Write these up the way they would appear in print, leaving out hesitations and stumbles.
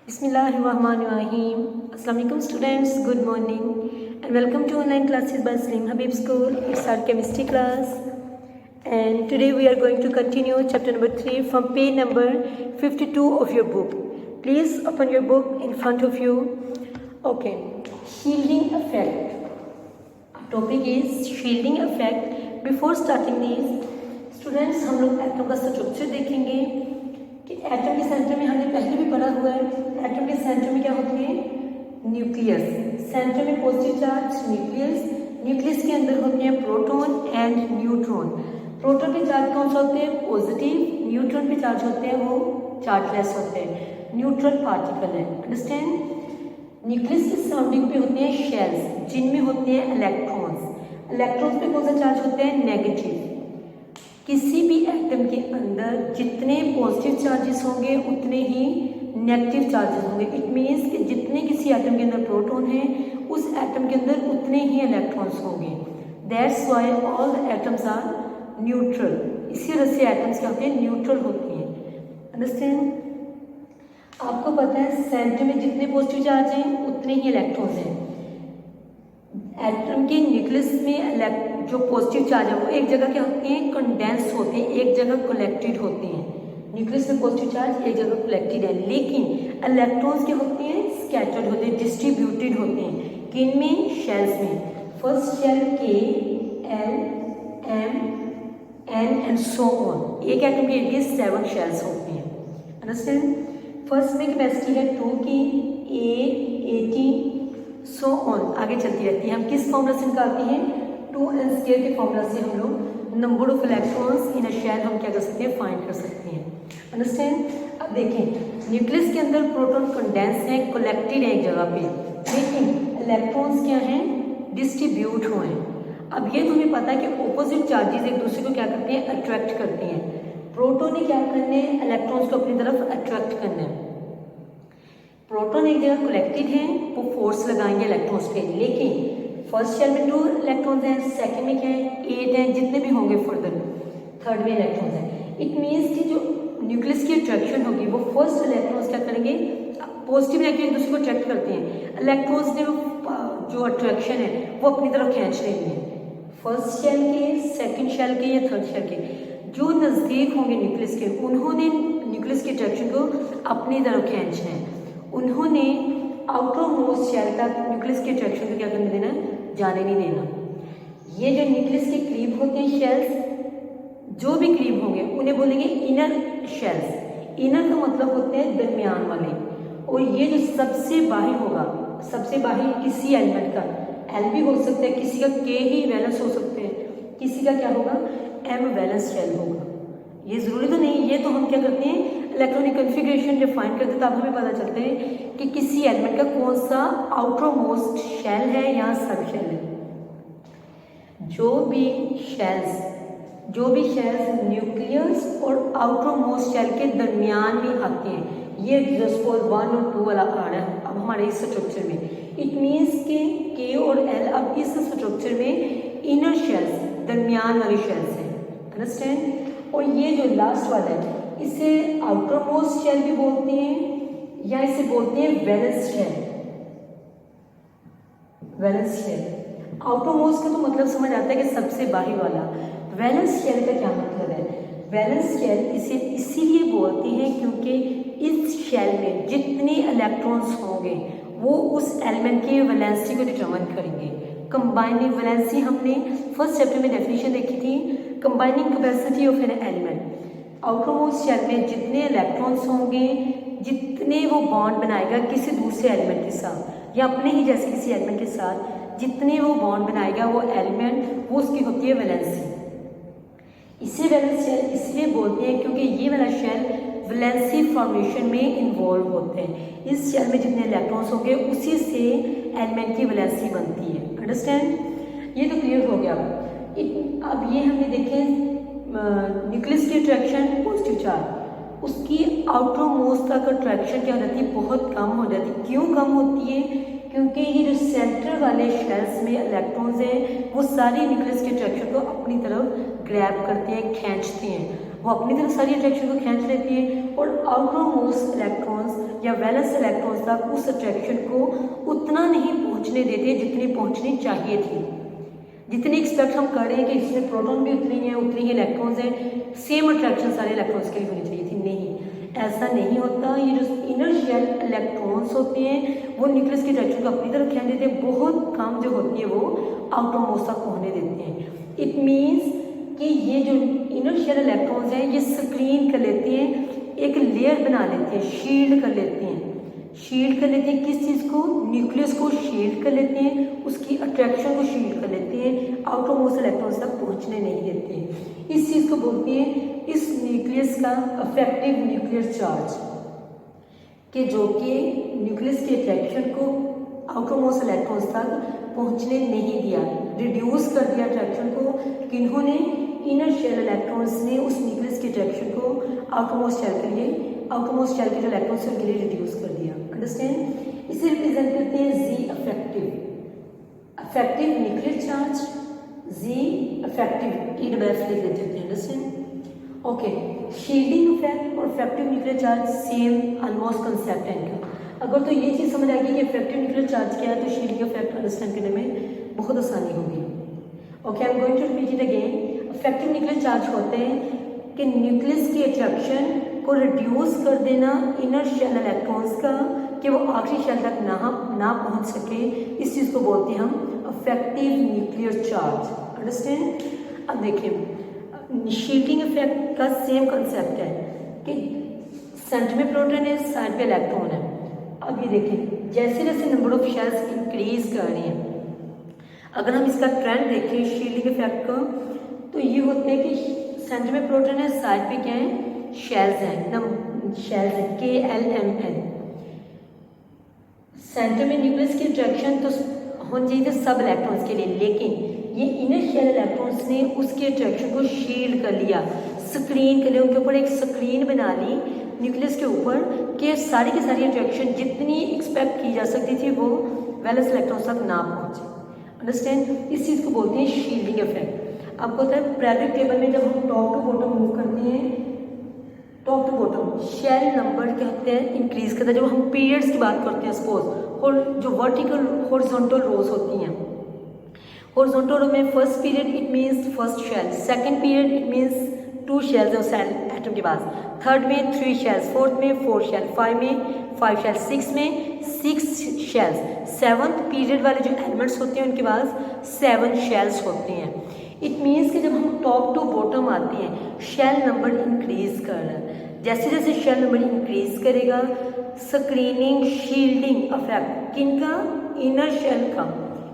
Bismillahirrahmanirrahim. Assalamualaikum students, good morning and welcome to online classes by Slim Habib School. It's our chemistry class and today we are going to continue chapter number 3 from page number 52 of your book. Please open your book in front of you. Okay, shielding effect. Our topic is shielding effect. Before starting these, students हम लोग atom का structure देखेंगे कि atom के centre में हमने पहले भी पढ़ा हुआ है। एटम के सेंटर में क्या होती है? न्यूक्लियस। सेंटर में पॉजिटिव चार्ज न्यूक्लियस। न्यूक्लियस के अंदर होते हैं प्रोटॉन एंड न्यूट्रॉन। प्रोटॉन पे चार्ज कौन सा होते हैं? पॉजिटिव। न्यूट्रॉन पे चार्ज होते हैं वो चार्जलेस होते हैं, न्यूट्रल पार्टिकल है। अंडरस्टैंड? न्यूक्लियस के सराउंडिंग पे होते हैं शेल्स जिनमें होते हैं इलेक्ट्रॉन्स। इलेक्ट्रॉन्स पे कौन सा चार्ज होते हैं? नेगेटिव। किसी भी एटम के अंदर जितने पॉजिटिव चार्जेस होंगे उतने ही नेगेटिव चार्जेस होंगे। इट मीन्स कि जितने किसी एटम के अंदर प्रोटॉन है उस एटम के अंदर उतने ही इलेक्ट्रॉन्स होंगे। That's why all the atoms are neutral. इसी वजह से एटम्स क्या होते हैं? न्यूट्रल होती हैं। अंडरस्टैंड? आपको पता है सेंटर में जितने पॉजिटिव चार्ज हैं उतने ही इलेक्ट्रॉन्स हैं। एटम के न्यूक्लियस में जो पॉजिटिव चार्ज है वो एक जगह क्या होते हैं? कंडेंस होते हैं, एक जगह कलेक्टेड होते हैं। न्यूक्लियस में पॉजिटिव चार्ज एक जगह कलेक्टेड है, लेकिन इलेक्ट्रॉन्स क्या होते हैं? स्कैटर्ड होते हैं, डिस्ट्रीब्यूटेड होते हैं। किन में? शेल्स में। First shell K, L, M, N and so on. एक एटम के लिए 7 शेल्स होती हैं। अंडरस्टैंड? फर्स्ट में कैपेसिटी है 2 की, 8, 18 सो ऑन आगे चलती रहती है। हम किस फॉर्मूला से निकालते हैं? 2n² के फॉर्मूला से हम लोग number of electrons in a shell हम क्या कर सकते हैं? फाइंड कर सकते हैं। अंडरस्टैंड? अब देखें न्यूक्लियस के अंदर प्रोटॉन कंडेंस है, कलेक्टेड है एक जगह पे, लेकिन इलेक्ट्रॉन्स क्या हैं? डिस्ट्रीब्यूट हुए हैं। अब ये तुम्हें पता है कि ऑपोजिट चार्जेस एक दूसरे को क्या करते हैं? अट्रैक्ट करते हैं। प्रोटॉन ने क्या करना है? इलेक्ट्रॉन्स को अपनी तरफ अट्रैक्ट करना है। प्रोटॉन एक जगह कलेक्टेड है, वो फोर्स लगाएंगे इलेक्ट्रॉन्स पे, लेकिन फर्स्ट शेल में 2 इलेक्ट्रॉन्स हैं, सेकंड में क्या है? 8 हैं, जितने भी होंगे फर्दर थर्ड में इलेक्ट्रॉन्स हैं। इट मीन्स कि जो न्यूक्लियस की अट्रैक्शन होगी वो फर्स्ट इलेक्ट्रॉन्स क्या करेंगे? पॉजिटिव इलेक्ट्रॉन एक दूसरे को अट्रैक्ट करते हैं। इलेक्ट्रॉन्स ने जो अट्रैक्शन है वो अपनी तरफ खींच लेनी है। फर्स्ट शेल के, सेकेंड शेल के या थर्ड शेल के जो नज़दीक होंगे न्यूक्लियस के, उन्होंने न्यूक्लियस की अट्रैक्शन को अपनी तरफ खींचना है। उन्होंने आउटर मोस्ट शेल तक न्यूक्लियस की अट्रैक्शन को क्या करने देना? जाने नहीं देना। ये जो न्यूक्लियस के करीब होते हैं शेल्स, जो भी करीब होंगे उन्हें बोलेंगे इनर शेल्स। इनर का मतलब होते हैं दरमियान वाले। और ये जो सबसे बाहर होगा, सबसे बाहर किसी एलिमेंट का एल भी हो सकता है, किसी का के ही वैलेंस हो सकते हैं, किसी का क्या होगा? एम वैलेंस शेल होगा। ये ज़रूरी तो नहीं, ये तो हम क्या करते हैं? इलेक्ट्रॉनिक कन्फिग्रेशन जब फाइंड करते हैं तब हमें पता चलता है कि किसी एलिमेंट का कौन सा आउटर मोस्ट शेल है या सब शेल है। जो भी शेल्स न्यूक्लियस और आउटर मोस्ट शेल के दरमियान में आते हैं, ये सपोज 1 और 2 वाला आ रहा है अब हमारे इस स्ट्रक्चर में। इट मीन्स के और एल अब इस स्ट्रक्चर में इनर शेल्स, दरमियान वाली शेल्स हैं। अंडरस्टैंड? और ये जो लास्ट वाला है इसे आउटर मोस्ट शेल भी बोलते हैं या इसे बोलते हैं valence shell. Valence shell outermost का तो मतलब समझ आता है कि सबसे बाहरी वाला। वैलेंस शेल का क्या मतलब है? वैलेंस शेल इसे इसीलिए बोलते हैं क्योंकि इस शेल में जितने इलेक्ट्रॉन्स होंगे वो उस एलिमेंट की वैलेंसी को डिटरमाइन करेंगे। कंबाइनिंग वैलेंसी हमने फर्स्ट चैप्टर में डेफिनेशन देखी थी, combining capacity of an element. Outermost shell में जितने इलेक्ट्रॉन्स होंगे, जितने वो बॉन्ड बनाएगा किसी दूसरे एलिमेंट के साथ या अपने ही जैसे किसी एलिमेंट के साथ, जितने वो बॉन्ड बनाएगा वो एलिमेंट, वो उसकी होती है वैलेंसी। इसे वैलेंस शेल इसलिए बोलते हैं क्योंकि ये वाला शेल वैलेंसी फॉर्मेशन में इन्वॉल्व होते हैं। इस शेल में जितने इलेक्ट्रॉन्स होंगे उसी से एलिमेंट की वैलेंसी बनती है। अंडरस्टैंड? ये तो क्लियर हो गया। अब ये हमने देखे न्यूक्लियस की अट्रैक्शन पॉजिटिव चार्ज, उसकी आउटर मोस्ट तक अट्रैक्शन क्या हो जाती है? बहुत कम हो जाती है। क्यों कम होती है? क्योंकि ये जो सेंटर वाले शेल्स में इलेक्ट्रॉन्स हैं वो सारी न्यूक्लियस की अट्रैक्शन को अपनी तरफ ग्रैब करते हैं, खींचते हैं। वो अपनी तरफ सारी अट्रैक्शन को खींच लेती है और आउटर मोस्ट इलेक्ट्रॉन्स या वैलेंस इलेक्ट्रॉन्स तक उस अट्रैक्शन को उतना नहीं पहुंचने देते जितनी पहुंचनी चाहिए थी। जितनी एक्सपेक्ट हम कर रहे हैं कि इसमें प्रोटॉन भी उतनी है, उतनी ही इलेक्ट्रॉन्स हैं, सेम अट्रैक्शन सारे इलेक्ट्रॉन्स के लिए होनी चाहिए थी, नहीं, ऐसा नहीं होता। ये जो इनर शेल इलेक्ट्रॉन्स होते हैं वो न्यूक्लियस के अट्रैक्शन को अपनी तरफ खींच देते हैं, बहुत कम जो होती है वो आउटर मोस्ट तक पहुँचने देते हैं। इट मीन्स कि ये जो इनर शेल इलेक्ट्रॉन्स हैं ये स्क्रीन कर लेते हैं, एक लेयर बना लेते हैं, शील्ड कर लेते हैं। शील्ड कर लेते हैं किस चीज़ को? न्यूक्लियस को शील्ड कर लेते हैं, उसकी अट्रैक्शन को शील्ड कर लेते हैं, आउटर मोस्ट इलेक्ट्रॉन्स तक पहुंचने नहीं देते हैं। इस चीज़ को बोलते हैं इस न्यूक्लियस का अफेक्टिव न्यूक्लियर चार्ज, कि जो कि न्यूक्लियस के अट्रैक्शन को आउटर मोस्ट इलेक्ट्रॉन्स तक पहुंचने नहीं दिया, रिड्यूस कर दिया अट्रैक्शन को। किन्होंने? इनर शेल इलेक्ट्रॉन्स ने उस न्यूक्लियस के अट्रैक्शन को आउटर मोस्ट शेल के लिए, आउटर मोस्ट शेल के जो इलेक्ट्रॉन्स हैं उनके लिए रिड्यूस कर दिया। अंडरस्टैंड? इसे रिप्रेजेंट करते हैं जी अफेक्टिव, अफेक्टिव न्यूक्लियर चार्ज, जी अफेक्टिव EWF लिख देते हैं। अंडरस्टैंड? ओके, शील्डिंग इफेक्ट और effective nuclear charge same almost concept है इनका। अगर तो ये चीज़ समझ आएगी कि इफेक्टिव न्यूक्लियर चार्ज क्या है तो शील्डिंग इफेक्ट अंडरस्टैंड करने में बहुत आसानी होगी। Okay, I am going to repeat it again. Effective nuclear charge होते हैं कि न्यूक्लियस की अट्रैक्शन को रिड्यूस कर देना इनर शेल इलेक्ट्रॉन्स का, कि वो आखिरी शेल तक ना पहुंच सके, इस चीज़ को बोलते हैं हम इफेक्टिव न्यूक्लियर चार्ज। अंडरस्टैंड? अब देखिए शील्डिंग इफेक्ट का सेम कंसेप्ट है कि सेंटर में प्रोटॉन है, साइड पे इलेक्ट्रॉन है। अब ये देखें जैसे जैसे नंबर ऑफ शेल्स इंक्रीज कर रहे हैं, अगर हम इसका ट्रेंड देखें शील्डिंग इफेक्ट का, तो ये होते हैं कि सेंटर में प्रोटॉन है, साइड पे क्या है? शेल्स हैं, शेल्स हैं KLMN। सेंटर में न्यूक्लियस की अट्रैक्शन तो होनी चाहिए थी सब इलेक्ट्रॉन्स के लिए, लेकिन ये इनर शेल इलेक्ट्रॉन्स ने उसके अट्रैक्शन को शील्ड कर लिया, स्क्रीन कर लिया, उनके ऊपर एक स्क्रीन बना ली न्यूक्लियस के ऊपर कि सारी की सारी अट्रैक्शन जितनी एक्सपेक्ट की जा सकती थी वो वैलेंस इलेक्ट्रॉन्स तक ना पहुंचे। अंडरस्टैंड? इस चीज़ को बोलते हैं शील्डिंग इफेक्ट। आपको पता है पीरियोडिक टेबल में जब हम टॉप टू बॉटम मूव करते हैं, top to bottom shell number क्या होते हैं? इंक्रीज करता है। जब हम पीरियड्स की बात करते हैं सपोज, और जो वर्टिकल हॉरिजॉन्टल रोज होती हैं, हॉरिजॉन्टल रो में first period it means first shell, second period it means 2 shells और सेल एटम के पास, थर्ड में 3 शेल्स, फोर्थ में 4 शेल, 5 में 5 शेल, 6 में 6 शेल्स, 7th पीरियड वाले जो एलिमेंट्स होते हैं उनके पास 7 शेल्स होते हैं। इट मीन्स कि जब हम टॉप टू बॉटम आते हैं शेल नंबर इंक्रीज कर रहा है। जैसे जैसे शेल नंबर इंक्रीज करेगा स्क्रीनिंग शील्डिंग इफेक्ट किनका? इनर शेल का,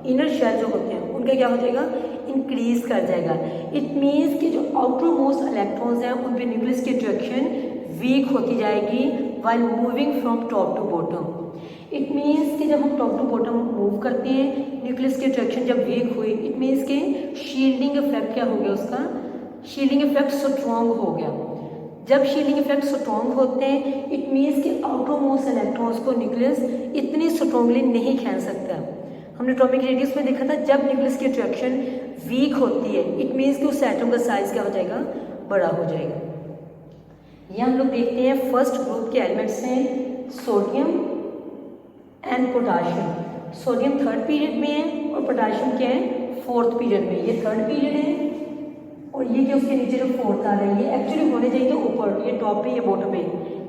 इनर शेल जो होते हैं उनका क्या हो जाएगा? इंक्रीज कर जाएगा। इट मीन्स कि जो आउटर मोस्ट इलेक्ट्रॉन्स हैं उन पे न्यूक्लियस की अट्रैक्शन वीक होती जाएगी while moving from top to bottom. It means कि जब हम टॉप टू बॉटम मूव करते हैं न्यूक्लियस की अट्रैक्शन जब वीक हुई, इट मीन्स कि शील्डिंग इफेक्ट क्या हो गया? उसका शील्डिंग इफेक्ट स्ट्रॉन्ग हो गया। जब शील्डिंग इफेक्ट स्ट्रॉन्ग होते हैं इट मीन्स कि आउटर मोस्ट इलेक्ट्रॉन्स को न्यूक्लियस इतनी स्ट्रॉन्गली नहीं खींच सकता। हमने एटॉमिक रेडियस में देखा था जब न्यूक्लियस की अट्रैक्शन वीक होती है इट मीन्स कि उस एटम का साइज क्या हो जाएगा? बड़ा हो जाएगा। ये हम लोग देखते हैं फर्स्ट ग्रुप के एलिमेंट्स हैं sodium and potassium. Sodium 3rd period में है और पोटाशियम क्या है? 4th पीरियड में। ये 3rd पीरियड है और ये जो उसके नीचे जो 4th आ रहा है ये एक्चुअली होने चाहिए तो ऊपर, ये टॉप पे, ये बॉटम पे,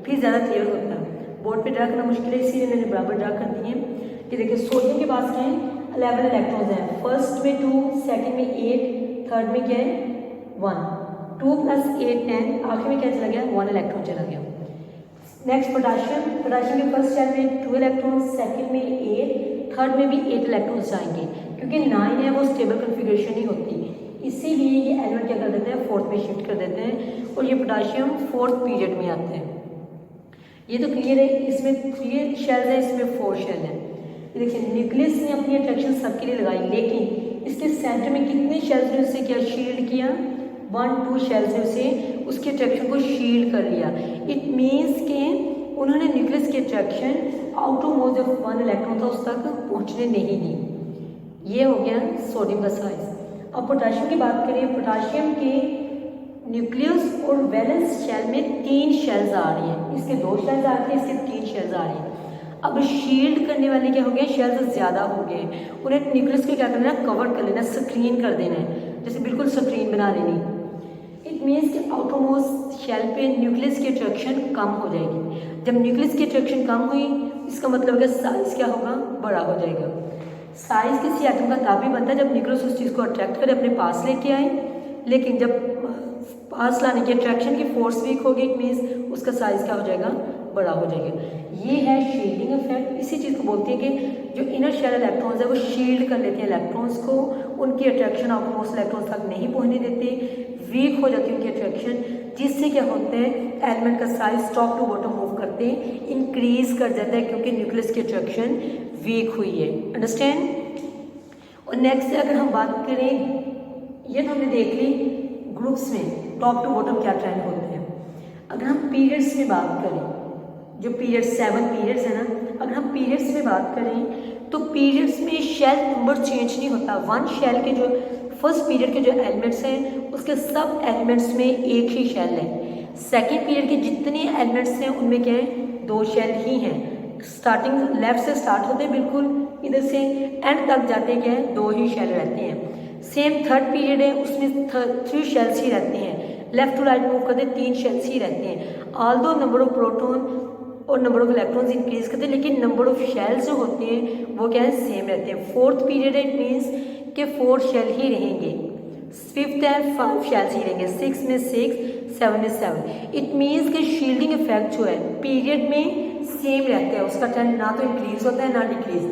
फिर ज़्यादा क्लियर होता है। बोर्ड पे ड्रा करना मुश्किल है इसीलिए मैंने बराबर ड्रा कर दिए हैं। कि देखिए सोडियम के पास क्या है? 11 इलेक्ट्रॉन्स हैं, फर्स्ट में 2, सेकंड में 8, थर्ड में क्या है? 1, 2 + 8 10, आखिर में क्या चला गया? 1 इलेक्ट्रॉन चला गया। नेक्स्ट पोटाशियम, पोटाशियम के फर्स्ट शेल में 2 इलेक्ट्रॉन, सेकंड में 8, थर्ड में भी 8 इलेक्ट्रॉन्स जाएंगे क्योंकि 9 है वो स्टेबल कन्फिग्रेशन ही होती है, इसीलिए ये एलिमेंट क्या कर देते हैं? 4th में शिफ्ट कर देते हैं और ये पोटाशियम 4th पीरियड में आते हैं। ये तो क्लियर है, इसमें 3 शेल्स है, इसमें 4 शेल है। देखिए न्यूक्लियस ने अपनी अट्रैक्शन सबके लिए लगाई, लेकिन इसके सेंटर में कितने शेल्स ने उससे क्या शील्ड किया? 1-2 शेल्स ने उसे उसकी अट्रैक्शन को शील्ड कर लिया। इट मीन्स कि उन्होंने न्यूक्लियस की अट्रैक्शन आउटर मोस्ट जो 1 इलेक्ट्रॉन था उस तक पहुंचने नहीं दी। ये हो गया सोडियम का साइज। अब पोटाशियम की बात करें, पोटाशियम के न्यूक्लियस और वैलेंस शेल में 3 शेल्स आ रही हैं, इसके 2 शेल्स आ रही हैं, इसके 3 शेल्स आ रही हैं। अब शील्ड करने वाले क्या हो गए, शेल्स ज़्यादा हो गए, उन्हें न्यूक्लियस को क्या करना है, कवर कर लेना, स्क्रीन कर देना है, जैसे बिल्कुल स्क्रीन बना लेनी। इट मीन्स कि आउटरमोस्ट शेल पे न्यूक्लियस की अट्रैक्शन कम हो जाएगी। जब न्यूक्लियस की अट्रैक्शन कम हुई, इसका मतलब है साइज क्या होगा, बड़ा हो जाएगा। साइज किसी एटम का तभी बनता है जब न्यूक्लियस उस चीज़ को अट्रैक्ट करे, अपने पास लेके आए, लेकिन जब पास लाने की अट्रैक्शन की फोर्स वीक होगी, इट मीन्स उसका साइज क्या हो जाएगा, बड़ा हो जाएगा। ये है शील्डिंग इफेक्ट। इसी चीज़ को बोलते हैं कि जो इनर शेल इलेक्ट्रॉन्स है वो शील्ड कर लेते हैं इलेक्ट्रॉन्स को, उनकी अट्रैक्शन आउटमोस्ट इलेक्ट्रॉन्स तक नहीं पहुंचने देते, वीक हो जाती है उनकी अट्रैक्शन, जिससे क्या होता है, एलिमेंट का size top to bottom move करते हैं, इंक्रीज कर जाता है, क्योंकि न्यूक्लियस की अट्रैक्शन वीक हुई है। अंडरस्टैंड। और नेक्स्ट अगर हम बात करें, ये तो हमने देख ली ग्रुप्स में टॉप टू बॉटम क्या ट्रेंड होते हैं। अगर हम पीरियड्स में बात करें, जो पीरियड्स 7 पीरियड्स है ना, अगर हम पीरियड्स में बात करें तो पीरियड्स में शेल नंबर चेंज नहीं होता। वन शेल के जो फर्स्ट पीरियड के जो एलिमेंट्स हैं उसके सब एलिमेंट्स में एक ही शेल है। सेकेंड पीरियड के जितने एलिमेंट्स हैं उनमें क्या है, 2 शेल ही हैं। स्टार्टिंग लेफ्ट से स्टार्ट होते हैं, बिल्कुल इधर से एंड तक जाते हैं, क्या है, 2 ही शेल रहते हैं। सेम थर्ड पीरियड है, उसमें 3 शेल्स ही रहते हैं। लेफ्ट टू राइट मूव करते 3 शेल्स ही रहते हैं। ऑल्दो नंबर ऑफ प्रोटॉन और नंबर ऑफ इलेक्ट्रॉन्स इंक्रीज करते हैं, लेकिन नंबर ऑफ शेल्स जो होते हैं वो क्या है, सेम रहते हैं। फोर्थ पीरियड है, इट मीन्स कि 4 शेल ही रहेंगे। फिफ्थ है 5 शेल्स ही रहेंगे। 6 में 6, 7 में 7। इट मीन्स कि शील्डिंग इफेक्ट जो है पीरियड में सेम रहता है, उसका ट्रेंड ना तो इंक्रीज होता है ना डिक्रीज,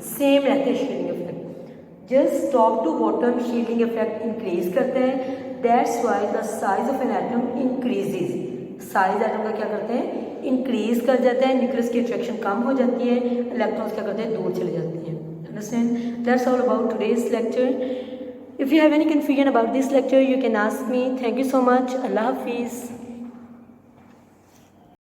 सेम रहते हैं shielding effect. Just top to bottom shielding effect increase करता है, that's why the size of an atom increases. Size atom का क्या करते हैं, इंक्रीज कर जाता है, न्यूक्लियस की अट्रैक्शन कम हो जाती है, इलेक्ट्रॉन्स क्या करते हैं, दूर चले जाते हैं। Understand. That's all about today's lecture. If you have any confusion about this lecture, you can ask me. Thank you so much. Allah Hafiz.